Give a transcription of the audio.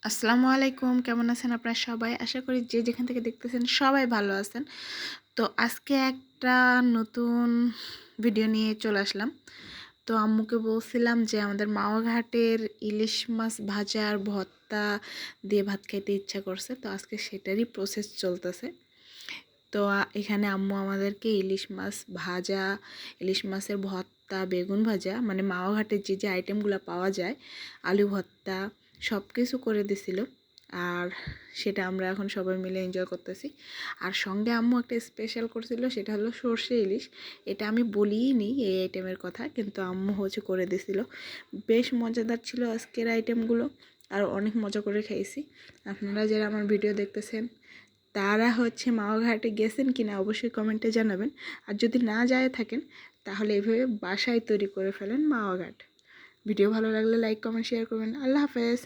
আসসালামু আলাইকুম, কেমন আছেন আপনারা সবাই? আশা করি যে যেখান থেকে দেখতেছেন সবাই ভালো আছেন। তো আজকে একটা নতুন ভিডিও নিয়ে চলে আসলাম। তো আম্মুকে বলছিলাম যে আমাদের মাওয়া ঘাটের ইলিশ মাছ ভাজা আর ভর্তা দিয়ে ভাত খাইতে ইচ্ছা করছে। তো আজকে সেটারই প্রসেস চলতেছে। তো এখানে আম্মু আমাদেরকে ইলিশ মাছ ভাজা, ইলিশ মাছের ভর্তা, বেগুন ভাজা, মানে মাওয়া ঘাটের যে আইটেমগুলো পাওয়া যায়, আলু ভর্তা সব কিছু করে দিছিল। আর সেটা আমরা এখন সবাই মিলে এনজয় করতেছি। আর সঙ্গে আম্মু একটা স্পেশাল করছিল, সেটা হলো সর্ষে ইলিশ। এটা আমি বলিই নি এই আইটেমের কথা, কিন্তু আম্মু হচ্ছে করে দিছিল। বেশ মজাদার ছিল আজকের আইটেমগুলো, আর অনেক মজা করে খাইছি। আপনারা যারা আমার ভিডিও দেখতেছেন তারা হচ্ছে মাওয়া ঘাটে গেছেন কিনা অবশ্যই কমেন্টে জানাবেন। আর যদি না যায় থাকেন তাহলে এভাবে বাসায় তৈরি করে ফেলেন মাওয়া ঘাট। ভিডিও ভালো লাগলে লাইক, কমেন্ট, শেয়ার করবেন। আল্লাহ হাফেজ।